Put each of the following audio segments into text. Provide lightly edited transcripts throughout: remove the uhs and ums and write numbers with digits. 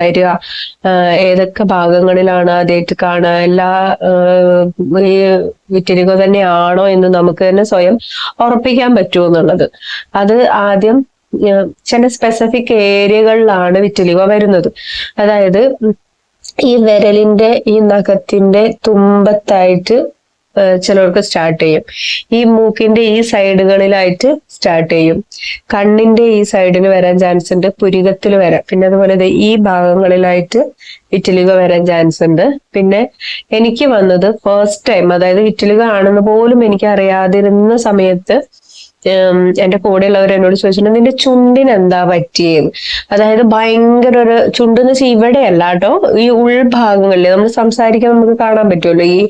വരിക, ഏതൊക്കെ ഭാഗങ്ങളിലാണ് ആദ്യമായിട്ട് കാണുക, ഈ വിറ്റിലിഗോ തന്നെയാണോ എന്ന് നമുക്ക് തന്നെ സ്വയം ഉറപ്പിക്കാൻ പറ്റുമോ എന്നുള്ളത്. അത് ആദ്യം ചില സ്പെസിഫിക് ഏരിയകളിലാണ് വിറ്റിലിഗോ വരുന്നത്. അതായത് ഈ വിരലിന്റെ ഈ നഖത്തിന്റെ തുമ്പത്തായിട്ട് ചിലർക്ക് സ്റ്റാർട്ട് ചെയ്യും. ഈ മൂക്കിന്റെ ഈ സൈഡുകളിലായിട്ട് സ്റ്റാർട്ട് ചെയ്യും. കണ്ണിന്റെ ഈ സൈഡിൽ വരാൻ ചാൻസ് ഉണ്ട്, പുരികത്തിൽ വരാം. പിന്നെ അതുപോലെ ഈ ഭാഗങ്ങളിലായിട്ട് വിറ്റിലിഗോ വരാൻ ചാൻസ് ഉണ്ട്. പിന്നെ എനിക്ക് വന്നത് ഫസ്റ്റ് ടൈം, അതായത് വിറ്റിലിഗോ ആണെന്ന് പോലും എനിക്ക് അറിയാതിരുന്ന സമയത്ത് എന്റെ കൂടെയുള്ളവർ എന്നോട് ചോദിച്ചിട്ടുണ്ട്, നിന്റെ ചുണ്ടിന് എന്താ പറ്റിയത്? അതായത് ഭയങ്കര ഒരു ചുണ്ടെന്ന് വെച്ചാൽ ഇവിടെയല്ല കേട്ടോ, ഈ ഉൾഭാഗങ്ങളിൽ നമ്മൾ സംസാരിക്കാൻ നമുക്ക് കാണാൻ പറ്റുമല്ലോ, ഈ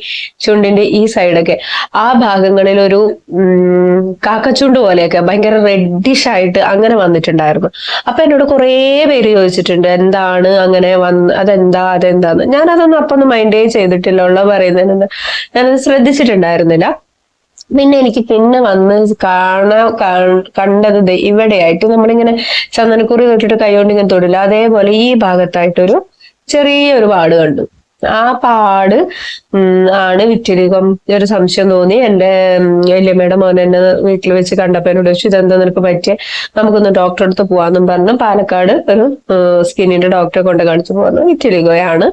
ചുണ്ടിന്റെ ഈ സൈഡൊക്കെ, ആ ഭാഗങ്ങളിൽ ഒരു കാക്കച്ചുണ്ട് പോലെയൊക്കെ ഭയങ്കര റെഡിഷ് ആയിട്ട് അങ്ങനെ വന്നിട്ടുണ്ടായിരുന്നു. അപ്പൊ എന്നോട് കുറേ പേര് ചോദിച്ചിട്ടുണ്ട് എന്താണ് അങ്ങനെ അതെന്താന്ന്. ഞാനതൊന്നും അപ്പൊന്നും മൈൻഡേ ചെയ്തിട്ടില്ല, ഉള്ള പറയുന്നതിന് ഞാനത് ശ്രദ്ധിച്ചിട്ടുണ്ടായിരുന്നില്ല. പിന്നെ എനിക്ക് വന്ന് കണ്ടത് ഇവിടെയായിട്ട് നമ്മളിങ്ങനെ ചന്ദനക്കുറി തൊട്ടിട്ട് കൈകൊണ്ട് ഇങ്ങനെ തൊടില്ല, അതേപോലെ ഈ ഭാഗത്തായിട്ടൊരു ചെറിയൊരു പാട് കണ്ടു. ആ പാട് ആണ് വിറ്റിലിഗോ. ഒരു സംശയം തോന്നി. എന്റെ വല്യമ്മയുടെ മോൻ എന്നെ വീട്ടിൽ വെച്ച് കണ്ടപ്പോ എന്നോട് ചോദിച്ചു, ഇതെന്താ നിനക്ക് പറ്റിയ, നമുക്കൊന്ന് ഡോക്ടറെ അടുത്ത് പോവാന്നും പറഞ്ഞു പാലക്കാട് ഒരു സ്കിന്നിന്റെ ഡോക്ടറെ കൊണ്ട് കാണിച്ചു പോന്നു. വിറ്റിലിഗോയാണ്,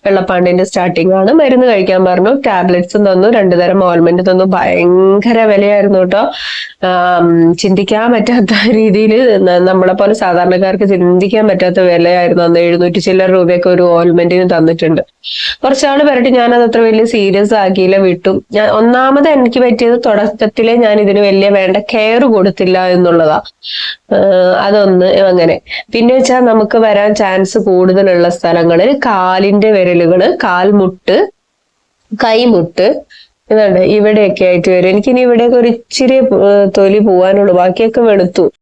വെള്ളപ്പാണ്ടിന്റെ സ്റ്റാർട്ടിംഗ് ആണ്. മരുന്ന് കഴിക്കാൻ പറഞ്ഞു, ടാബ്ലറ്റ്സും തന്നു, 2 തരം ഓയിൽമെന്റ് തന്നു. ഭയങ്കര വിലയായിരുന്നു കേട്ടോ. ചിന്തിക്കാൻ പറ്റാത്ത രീതിയിൽ, നമ്മളെ പോലെ സാധാരണക്കാർക്ക് ചിന്തിക്കാൻ പറ്റാത്ത വിലയായിരുന്നു. അന്ന് 700 ചില്ലറ രൂപയൊക്കെ ഒരു ഓയിൽമെന്റിന് തന്നിട്ടുണ്ട്. കുറച്ചാള് വരട്ടെ ഞാനത് അത്ര വലിയ സീരിയസ് ആക്കിയില്ല, വിട്ടു. ഒന്നാമത് എനിക്ക് പറ്റിയത് തുടക്കത്തിലെ ഞാൻ ഇതിന് വലിയ വേണ്ട കെയർ കൊടുത്തില്ല എന്നുള്ളതാ. അതൊന്ന് അങ്ങനെ. പിന്നെ വെച്ചാൽ നമുക്ക് വരാൻ ചാൻസ് കൂടുതലുള്ള സ്ഥലങ്ങളിൽ കാലിന്റെ വിരലുകള്, കാൽമുട്ട്, കൈമുട്ട്, ഇതുണ്ട് ഇവിടെയൊക്കെ ആയിട്ട് വരും. എനിക്കിനി ഇവിടെയൊക്കെ ഒരു ഇച്ചിരി തൊലി പോവാനുള്ളൂ, ബാക്കിയൊക്കെ വെളുത്തു.